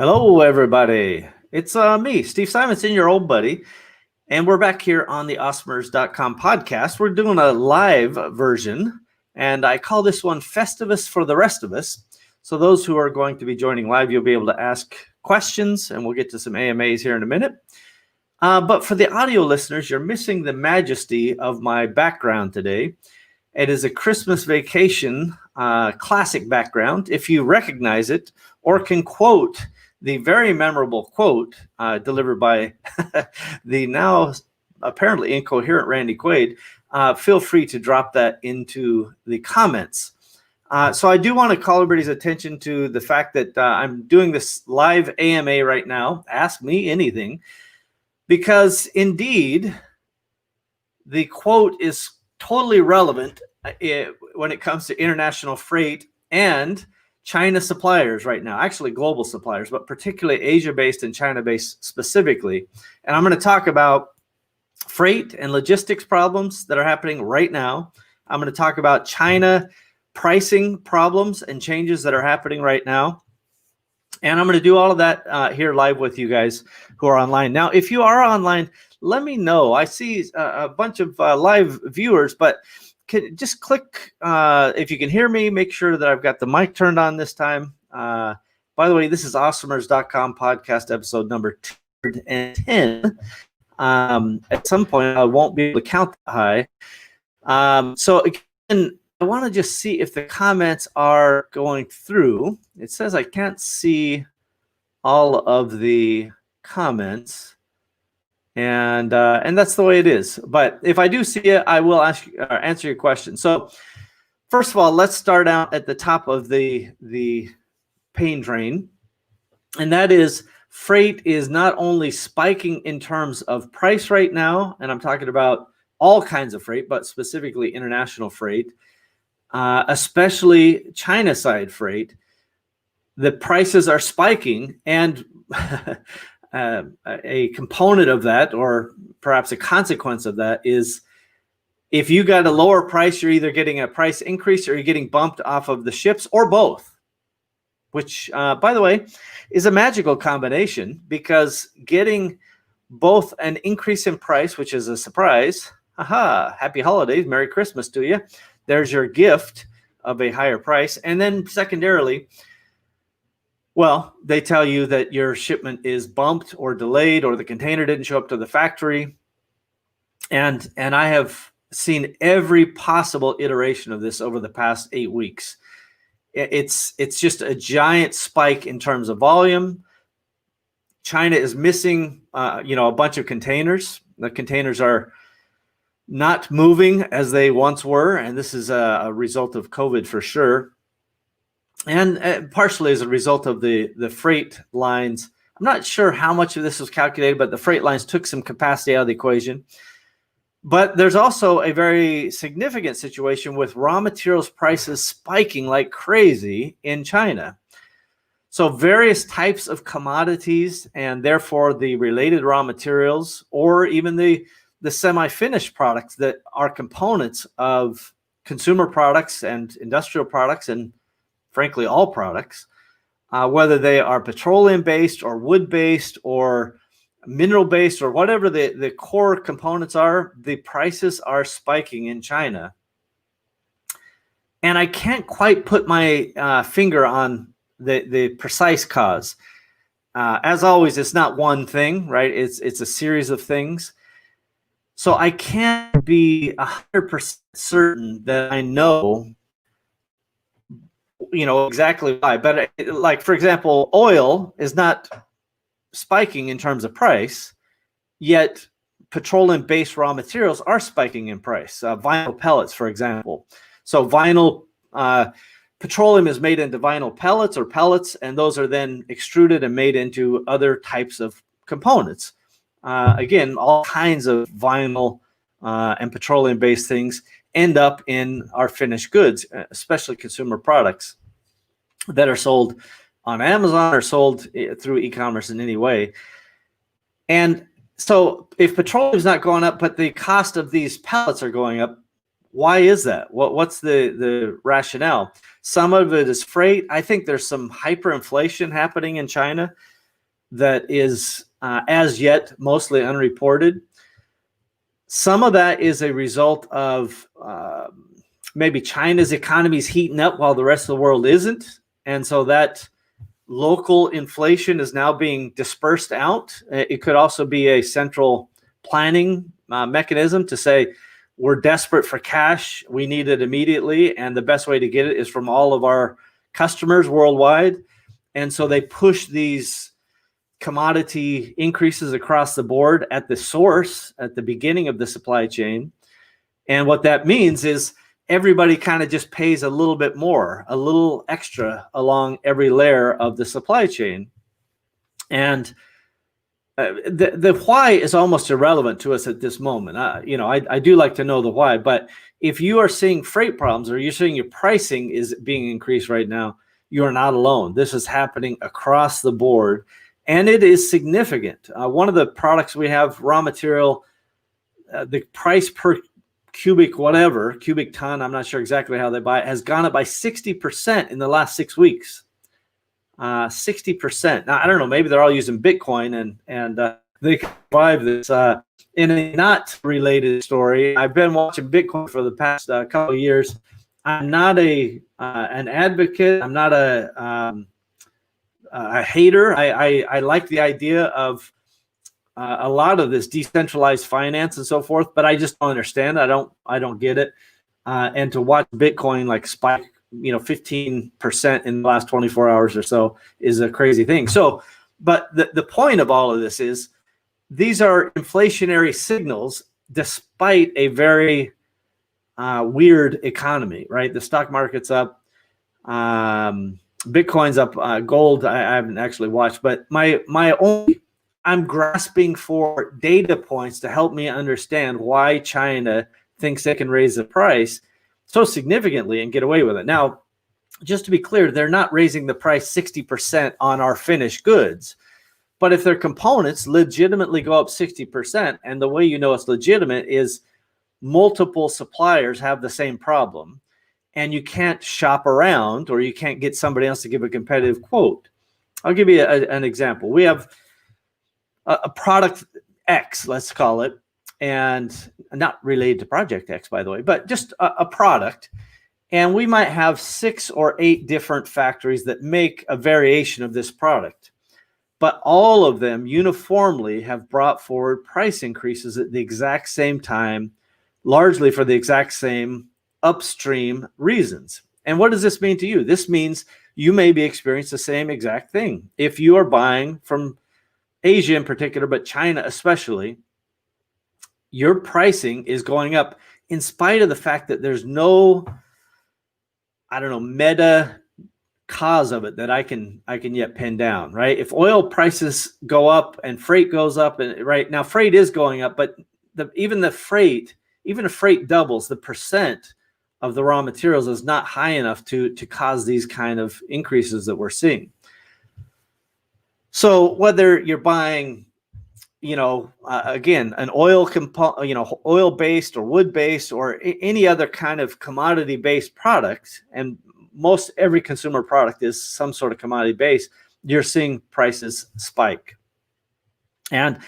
Hello, everybody. It's me, Steve Simonson, your old buddy. And we're back here on the Osmers.com podcast. We're doing a live version, and I call this one Festivus for the rest of us. So those who are going to be joining live, you'll be able to ask questions, and we'll get to some AMAs here in a minute. But for the audio listeners, you're missing the majesty of my background today. It is a Christmas vacation classic background. If you recognize it or can quote the very memorable quote delivered by the now apparently incoherent Randy Quaid, feel free to drop that into the comments. So I do want to call everybody's attention to the fact that I'm doing this live AMA right now. Ask me anything, because indeed the quote is totally relevant when it comes to international freight and China suppliers right now, actually global suppliers, but particularly Asia-based and China-based specifically. And I'm going to talk about freight and logistics problems that are happening right now. I'm going to talk about China pricing problems and changes that are happening right now. And I'm going to do all of that here live with you guys who are online. Now, if you are online, let me know. I see a bunch of live viewers, but just click if you can hear me. Make sure that I've got the mic turned on this time. By the way, this is Awesomers.com podcast episode number 210. At some point, I won't be able to count that high. So again, I want to just see if the comments are going through. It says I can't see all of the comments. And that's the way it is. But if I do see it, I will answer your question. So first of all, let's start out at the top of the pain train. And that is, freight is not only spiking in terms of price right now, and I'm talking about all kinds of freight, but specifically international freight, especially China side freight. The prices are spiking, and a component of that, or perhaps a consequence of that, is if you got a lower price, you're either getting a price increase or you're getting bumped off of the ships, or both, which, by the way, is a magical combination, because getting both an increase in price, which is a surprise, happy holidays, Merry Christmas to you. There's your gift of a higher price. And then secondarily, well, they tell you that your shipment is bumped or delayed, or the container didn't show up to the factory. And I have seen every possible iteration of this over the past 8 weeks. It's just a giant spike in terms of volume. China is missing, a bunch of containers. The containers are not moving as they once were, and this is a result of COVID for sure. And partially as a result of the freight lines. I'm not sure how much of this was calculated, but the freight lines took some capacity out of the equation. But there's also a very significant situation with raw materials prices spiking like crazy in China. So various types of commodities, and therefore the related raw materials, or even the semi-finished products that are components of consumer products and industrial products, and frankly, all products, whether they are petroleum-based or wood-based or mineral-based or whatever the core components are, the prices are spiking in China. And I can't quite put my finger on the precise cause. As always, it's not one thing, right? It's a series of things. So I can't be 100% certain that I know exactly why. But like, for example, oil is not spiking in terms of price, yet petroleum-based raw materials are spiking in price. Vinyl pellets, for example. So petroleum is made into vinyl pellets or pellets, and those are then extruded and made into other types of components. Again, all kinds of vinyl and petroleum-based things end up in our finished goods, especially consumer products that are sold on Amazon or sold through e-commerce in any way. And so if petroleum is not going up, but the cost of these pellets are going up, why is that? What's the rationale? Some of it is freight. I think there's some hyperinflation happening in China. that is as yet mostly unreported. Some of that is a result of maybe China's economy is heating up while the rest of the world isn't. And so that local inflation is now being dispersed out. It could also be a central planning mechanism to say, we're desperate for cash. We need it immediately. And the best way to get it is from all of our customers worldwide. And so they push these commodity increases across the board at the source, at the beginning of the supply chain. And what that means is everybody kind of just pays a little bit more, a little extra along every layer of the supply chain. And the why is almost irrelevant to us at this moment. I do like to know the why, but if you are seeing freight problems or you're seeing your pricing is being increased right now, you are not alone. This is happening across the board, and it is significant. One of the products we have, raw material, the price per cubic ton, I'm not sure exactly how they buy it, has gone up by 60% in the last 6 weeks. 60%. Now, I don't know, maybe they're all using Bitcoin and they can survive this. In a not related story, I've been watching Bitcoin for the past couple of years. I'm not an advocate. I'm not a hater. I like the idea of a lot of this decentralized finance and so forth, but I just don't understand. I don't get it. And to watch Bitcoin like spike, 15% in the last 24 hours or so is a crazy thing. So, but the point of all of this is these are inflationary signals despite a very weird economy, right? The stock market's up, Bitcoin's up, gold I haven't actually watched, but I'm grasping for data points to help me understand why China thinks they can raise the price so significantly and get away with it. Now, just to be clear, they're not raising the price 60% on our finished goods. But if their components legitimately go up 60%, and the way you know it's legitimate is multiple suppliers have the same problem, and you can't shop around or you can't get somebody else to give a competitive quote. I'll give you an example. We have a product X, let's call it, and not related to Project X, by the way, but just a product. And we might have 6 or 8 different factories that make a variation of this product. But all of them uniformly have brought forward price increases at the exact same time, largely for the exact same upstream reasons. And what does this mean to you? This means you may be experiencing the same exact thing. If you are buying from Asia in particular, but China especially, your pricing is going up in spite of the fact that there's no, meta cause of it that I can yet pin down, right? If oil prices go up and freight goes up, and right now freight is going up, but even if freight doubles, the percent of the raw materials is not high enough to cause these kind of increases that we're seeing. So whether you're buying, again, an oil oil-based or wood-based or any other kind of commodity-based product, and most every consumer product is some sort of commodity base, you're seeing prices spike. And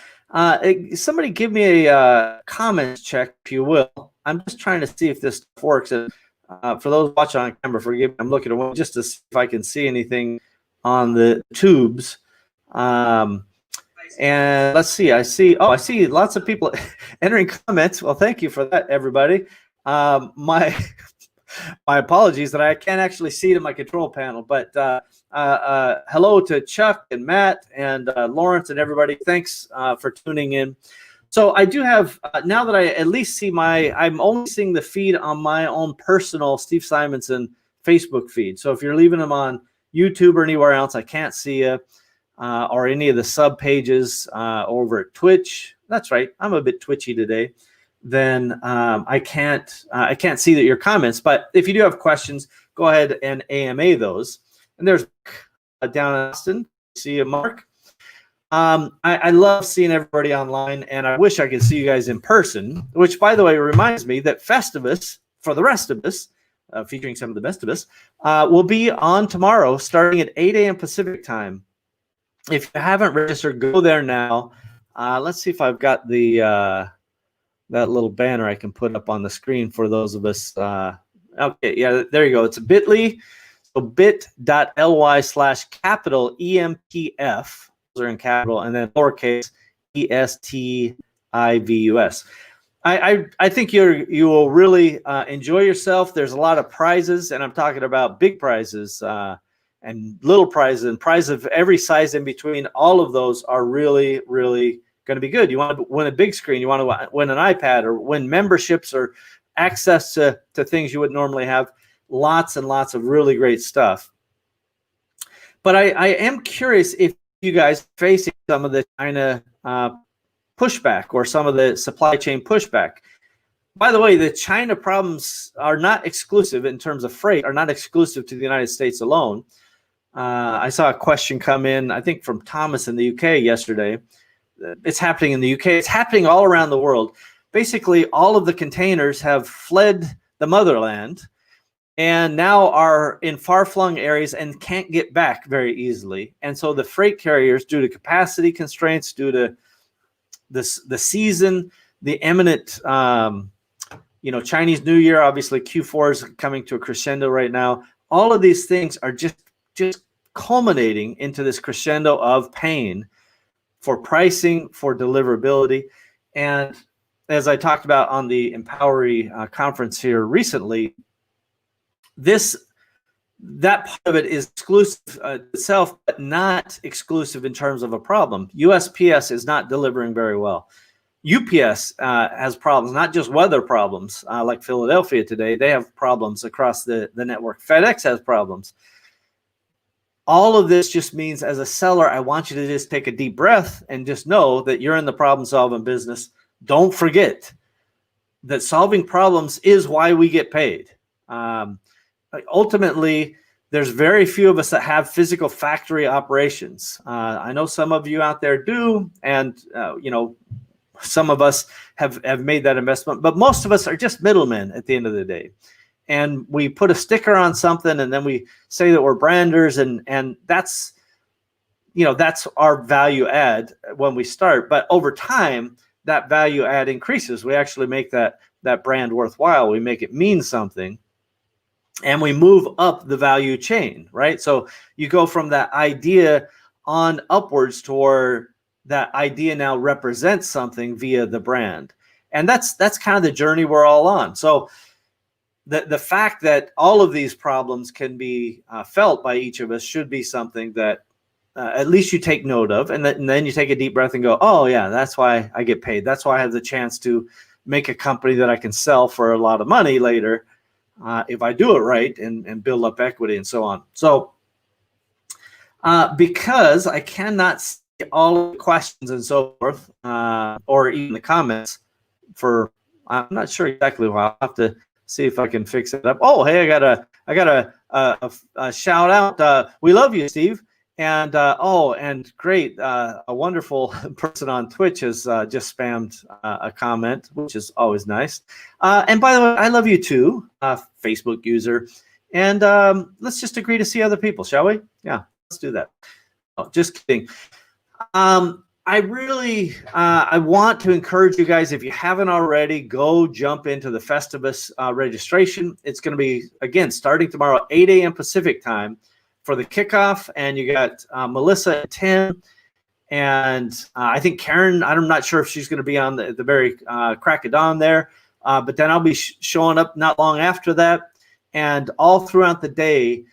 somebody give me a comments check, if you will. I'm just trying to see if this works. And for those watching on camera, forgive me, I'm looking away just to see if I can see anything on the tubes. And let's see, I see lots of people entering comments. Well, thank you for that, everybody. My apologies that I can't actually see it in my control panel, but hello to Chuck and Matt and Lawrence and everybody. Thanks for tuning in. So I do have, now that I at least see I'm only seeing the feed on my own personal Steve Simonson Facebook feed. So if you're leaving them on YouTube or anywhere else, I can't see you. Or any of the sub pages over at Twitch. That's right, I'm a bit twitchy today. Then I can't see that your comments. But if you do have questions, go ahead and AMA those. And there's down in Austin. See you, Mark. I love seeing everybody online, and I wish I could see you guys in person. Which, by the way, reminds me that Festivus for the Restivus, featuring some of the best of us, will be on tomorrow, starting at 8 a.m. Pacific time. If you haven't registered, go there now. Let's see if I've got the that little banner I can put up on the screen for those of us. Okay, yeah, there you go. It's a bit.ly. So bit.ly/capital EMPF. Those are in capital, and then lowercase ESTIVUS. I think you will really enjoy yourself. There's a lot of prizes, and I'm talking about big prizes and little prizes and prizes of every size in between. All of those are really, really going to be good. You want to win a big screen, you want to win an iPad, or win memberships or access to things you would normally have. Lots and lots of really great stuff. But I am curious if you guys are facing some of the China pushback or some of the supply chain pushback. By the way, the China problems are not exclusive in terms of freight, are not exclusive to the United States alone. I saw a question come in, I think from Thomas in the UK yesterday. It's happening in the UK. It's happening all around the world. Basically, all of the containers have fled the motherland and now are in far-flung areas and can't get back very easily. And so the freight carriers, due to capacity constraints, due to the season, the imminent Chinese New Year, obviously Q4 is coming to a crescendo right now. All of these things are just culminating into this crescendo of pain for pricing, for deliverability. And as I talked about on the Empowery conference here recently, that part of it is exclusive itself, but not exclusive in terms of a problem. USPS is not delivering very well. UPS has problems, not just weather problems like Philadelphia today. They have problems across the network. FedEx has problems. All of this just means, as a seller, I want you to just take a deep breath and just know that you're in the problem-solving business. Don't forget that solving problems is why we get paid. Ultimately, there's very few of us that have physical factory operations. I know some of you out there do, and some of us have made that investment, but most of us are just middlemen at the end of the day. And we put a sticker on something, and then we say that we're branders, and that's our value add when we start. But over time, that value add increases. We actually make that brand worthwhile. We make it mean something, and we move up the value chain, right? So you go from that idea on upwards to where that idea now represents something via the brand. And that's kind of the journey we're all on. So the fact that all of these problems can be felt by each of us should be something that at least you take note of, and then you take a deep breath and go, oh yeah, that's why I get paid. That's why I have the chance to make a company that I can sell for a lot of money later if I do it right and build up equity and so on. So because I cannot see all the questions and so forth, or even the comments I'm not sure exactly why. I'll have to see if I can fix it up. Oh, hey, I got a shout out. We love you, Steve. And and great, a wonderful person on Twitch has just spammed a comment, which is always nice. And by the way, I love you too, Facebook user. And let's just agree to see other people, shall we? Yeah, let's do that. Oh, just kidding. I really I want to encourage you guys, if you haven't already, go jump into the Festivus registration. It's going to be, again, starting tomorrow, 8 a.m. Pacific time for the kickoff. And you got Melissa and Tim, and I think Karen. I'm not sure if she's going to be on the very crack of dawn there, but then I'll be showing up not long after that. And all throughout the day,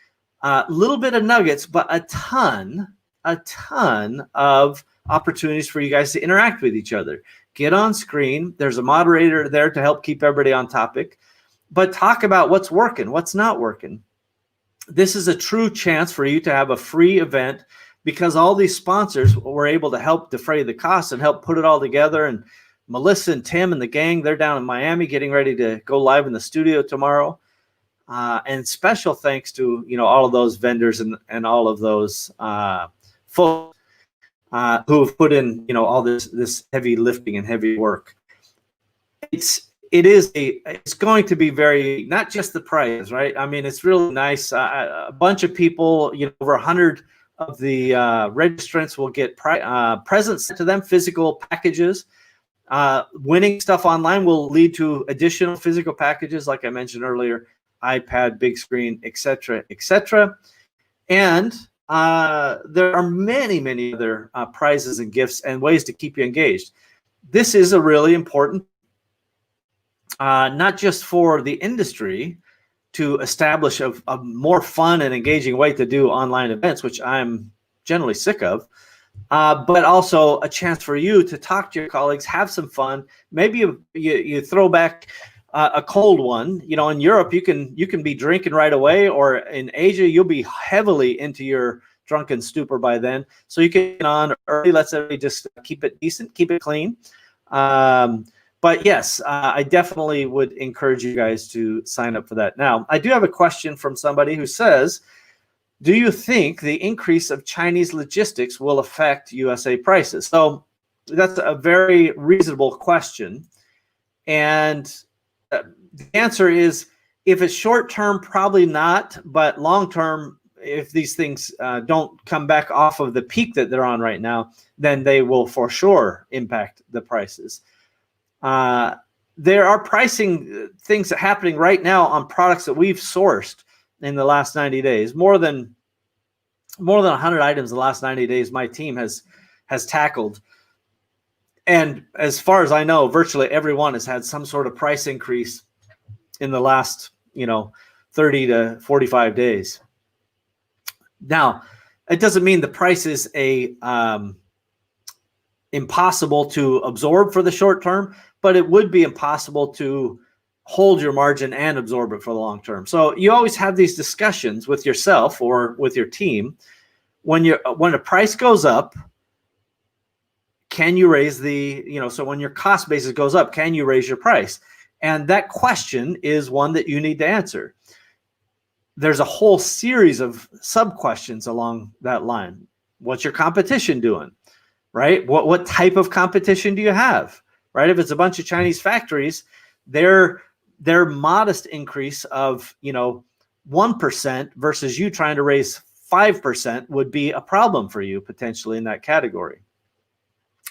a little bit of nuggets, but a ton of opportunities for you guys to interact with each other. Get on screen. There's a moderator there to help keep everybody on topic, but talk about what's working, what's not working. This is a true chance for you to have a free event, because all these sponsors were able to help defray the costs and help put it all together. And Melissa and Tim and the gang, they're down in Miami getting ready to go live in the studio tomorrow. And special thanks to all of those vendors and all of those folks who have put in all this heavy lifting and heavy work. It's going to be very, not just the price, right? I mean, it's really nice. A bunch of people, over 100 of the registrants will get presents to them, physical packages. Winning stuff online will lead to additional physical packages, like I mentioned earlier, iPad, big screen, etc., etc. And there are many, many other prizes and gifts and ways to keep you engaged. This is a really important, not just for the industry to establish a more fun and engaging way to do online events, which I'm generally sick of, but also a chance for you to talk to your colleagues, have some fun. Maybe you throw back a cold one. You know, in Europe, you can be drinking right away, or in Asia, you'll be heavily into your drunken stupor by then. So you can get on early. Let's everybody just keep it decent, keep it clean. But yes, I definitely would encourage you guys to sign up for that. Now, I do have a question from somebody who says, do you think the increase of Chinese logistics will affect USA prices? So that's a very reasonable question. And the answer is, if it's short term, probably not, but long term, if these things don't come back off of the peak that they're on right now, then they will for sure impact the prices. There are pricing things happening right now on products that we've sourced in the last 90 days. More than 100 items in the last 90 days my team has tackled. And as far as I know, virtually everyone has had some sort of price increase in the last, 30 to 45 days. Now, it doesn't mean the price is impossible to absorb for the short term, but it would be impossible to hold your margin and absorb it for the long term. So you always have these discussions with yourself or with your team. When a price goes up, can you raise so when your cost basis goes up, can you raise your price? And that question is one that you need to answer. There's a whole series of sub questions along that line. What's your competition doing? Right? What type of competition do you have? Right? If it's a bunch of Chinese factories, their modest increase of 1% versus you trying to raise 5% would be a problem for you potentially in that category.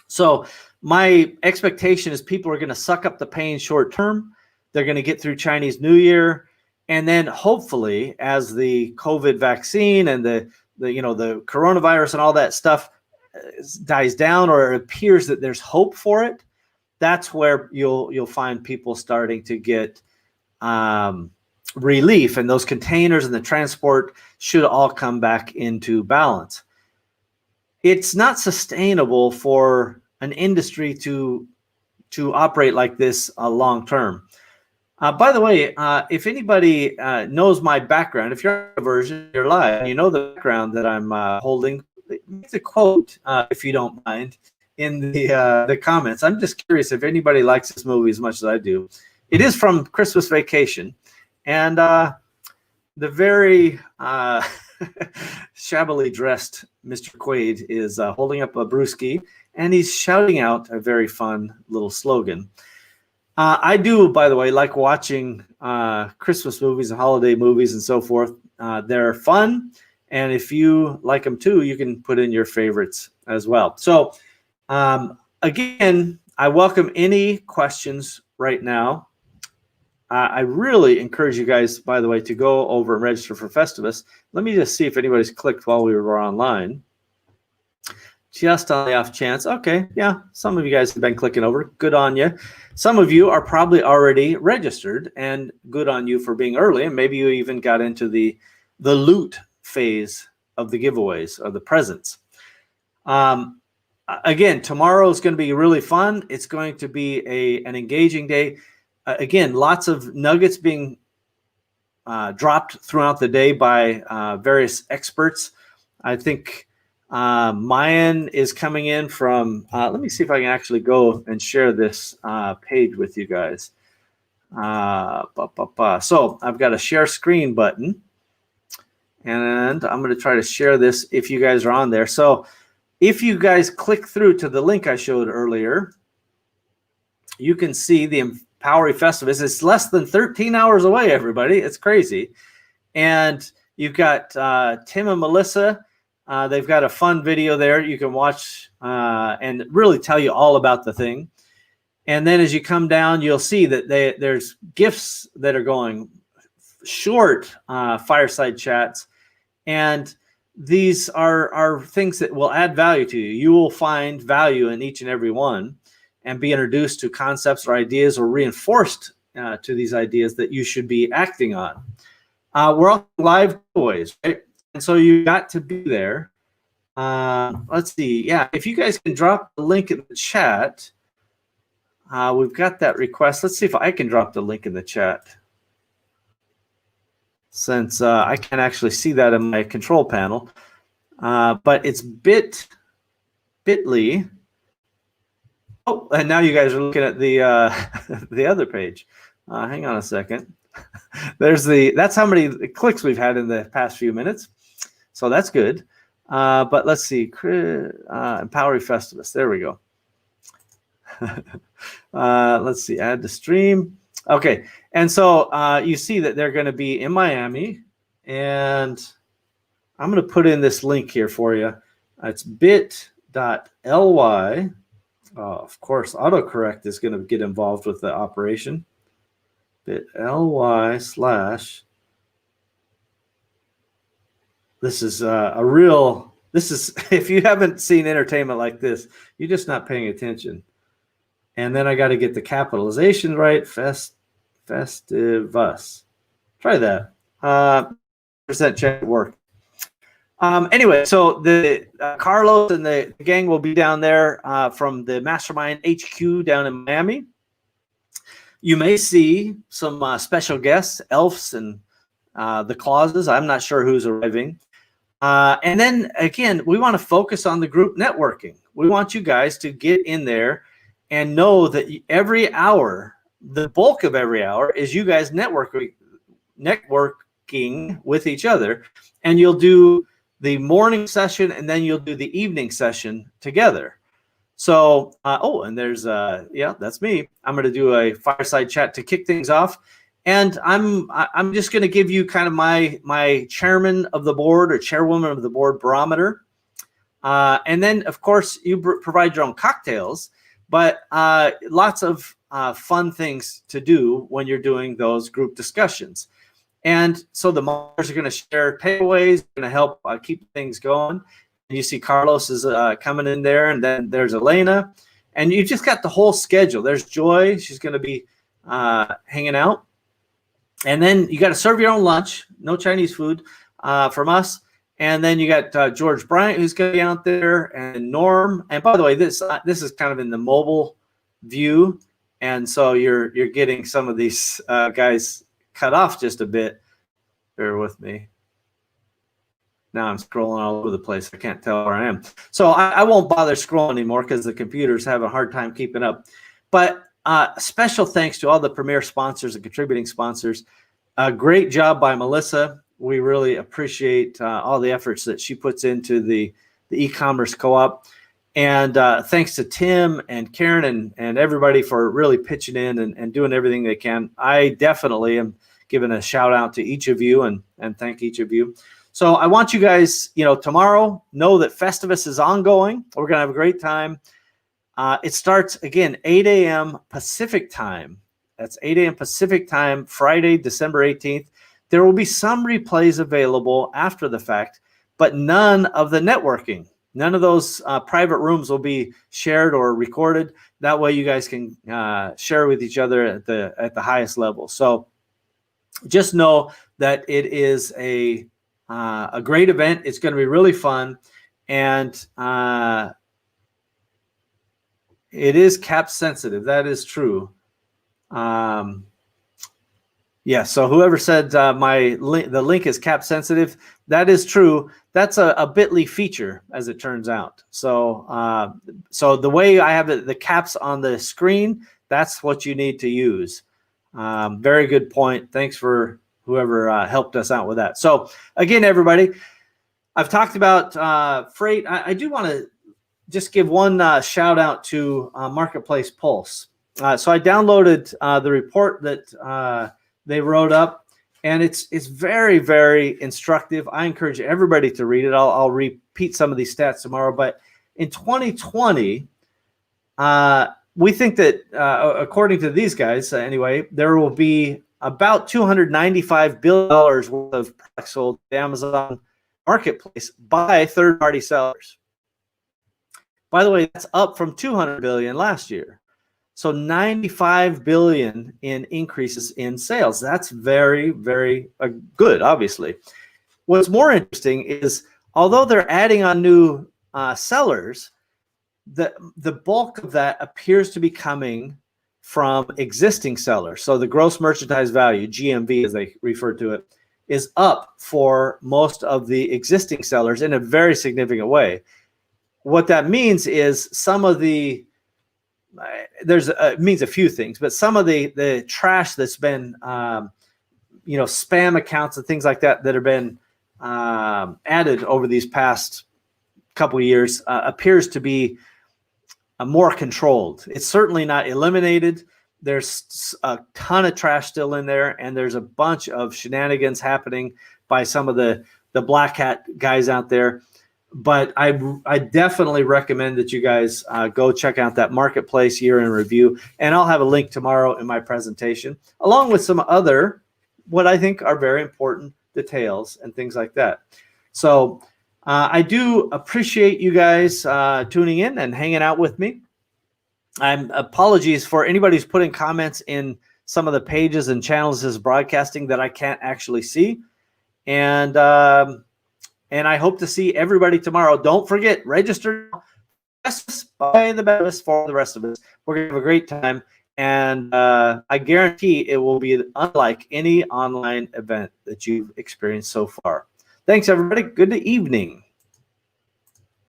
So my expectation is people are going to suck up the pain short term. They're going to get through Chinese New Year, and then hopefully, as the COVID vaccine and the coronavirus and all that stuff dies down, or it appears that there's hope for it, that's where you'll find people starting to get relief, and those containers and the transport should all come back into balance. It's not sustainable for an industry to operate like this long term. By the way, if anybody knows my background, if you're on a version, you're live, and you know the background that I'm holding, make the quote, if you don't mind, in the comments. I'm just curious if anybody likes this movie as much as I do. It is from Christmas Vacation, and the very shabbily dressed Mr. Quaid is holding up a brewski, and he's shouting out a very fun little slogan. I do, by the way, like watching Christmas movies and holiday movies and so forth. They're fun, and if you like them too, you can put in your favorites as well. So again, I welcome any questions right now. I really encourage you guys, by the way, to go over and register for Festivus. Let me just see if anybody's clicked while we were online. Just on the off chance. Okay, yeah, some of you guys have been clicking over. Good on you. Some of you are probably already registered, and good on you for being early. And maybe you even got into the loot phase of the giveaways or the presents. Again, tomorrow is going to be really fun. It's going to be an engaging day. Again, lots of nuggets being dropped throughout the day by various experts. I think Mayan is coming in from, let me see if I can actually go and share this page with you guys. So I've got a share screen button, and I'm going to try to share this if you guys are on there. So if you guys click through to the link I showed earlier, you can see the Empowery Festivus. It's less than 13 hours away, everybody. It's crazy. And you've got Tim and Melissa They've got a fun video there you can watch and really tell you all about the thing. And then as you come down, you'll see that there's gifts that are going, short fireside chats. And these are things that will add value to you. You will find value in each and every one and be introduced to concepts or ideas or reinforced to these ideas that you should be acting on. We're all live giveaways, right? And so you got to be there. Let's see. Yeah, if you guys can drop the link in the chat. We've got that request. Let's see if I can drop the link in the chat, since I can't actually see that in my control panel. But it's bit.ly. Oh, and now you guys are looking at the the other page. Hang on a second. That's how many clicks we've had in the past few minutes. So that's good. But let's see. Empowering Festivus. There we go. Let's see. Add to stream. Okay. And so you see that they're going to be in Miami. And I'm going to put in this link here for you. It's bit.ly. Of course, autocorrect is going to get involved with the operation. bit.ly/ this is if you haven't seen entertainment like this, you're just not paying attention. And then I got to get the capitalization right. Festivus. Try that. Percent check work. Anyway, so the Carlos and the gang will be down there from the Mastermind HQ down in Miami. You may see some special guests, elves, and the clauses. I'm not sure who's arriving. And then again, we want to focus on the group networking. We want you guys to get in there and know that every hour, the bulk of every hour, is you guys networking with each other, and you'll do the morning session and then you'll do the evening session together. So, and there's, yeah, that's me. I'm going to do a fireside chat to kick things off. And I'm just going to give you kind of my chairman of the board or chairwoman of the board barometer. And then, of course, you provide your own cocktails, but lots of fun things to do when you're doing those group discussions. And so the moderators are going to share takeaways, going to help keep things going. And you see Carlos is coming in there, and then there's Elena. And you just got the whole schedule. There's Joy. She's going to be hanging out. And then you got to serve your own lunch. No Chinese food from us. And then you got George Bryant, who's going to be out there, and Norm. And by the way, this is kind of in the mobile view. And so you're getting some of these guys cut off just a bit. Bear with me. Now I'm scrolling all over the place. I can't tell where I am. So I won't bother scrolling anymore because the computer's having a hard time keeping up. But special thanks to all the premier sponsors and contributing sponsors. Great job by Melissa. We really appreciate all the efforts that she puts into the e-commerce co-op. And thanks to Tim and Karen and everybody for really pitching in and doing everything they can. I definitely am giving a shout out to each of you and thank each of you. So I want you guys, tomorrow, know that Festivus is ongoing. We're going to have a great time. It starts, again, 8 a.m. Pacific time. That's 8 a.m. Pacific time, Friday, December 18th. There will be some replays available after the fact, but none of the networking. None of those private rooms will be shared or recorded. That way you guys can share with each other at the highest level. So just know that it is a great event. It's going to be really fun. And it is cap sensitive. That is true. Yeah, so whoever said the link is cap sensitive, that is true. That's a bit.ly feature, as it turns out. So so the way I have the caps on the screen, that's what you need to use. Very good point. Thanks for whoever helped us out with that. So again, everybody, I've talked about freight. I do want to just give one shout out to Marketplace Pulse. So I downloaded the report that they wrote up, And it's very, very instructive. I encourage everybody to read it. I'll repeat some of these stats tomorrow. But in 2020, we think that, according to these guys, anyway, there will be about $295 billion worth of products sold to Amazon Marketplace by third-party sellers. By the way, that's up from $200 billion last year. So $95 billion in increases in sales. That's very, very good, obviously. What's more interesting is, although they're adding on new sellers, the bulk of that appears to be coming from existing sellers. So the gross merchandise value, GMV as they refer to it, is up for most of the existing sellers in a very significant way. What that means is some of the it means a few things, but some of the trash that's been spam accounts and things like that have been added over these past couple of years appears to be more controlled. It's certainly not eliminated. There's a ton of trash still in there, and there's a bunch of shenanigans happening by some of the black hat guys out there. But I definitely recommend that you guys go check out that marketplace year in review, and I'll have a link tomorrow in my presentation, along with some other what I think are very important details and things like that. So I do appreciate you guys tuning in and hanging out with me. Apologies for anybody who's putting comments in some of the pages and channels is broadcasting that I can't actually see. And I hope to see everybody tomorrow. Don't forget, register by the best for the rest of us. We're going to have a great time. And I guarantee it will be unlike any online event that you've experienced so far. Thanks, everybody. Good evening.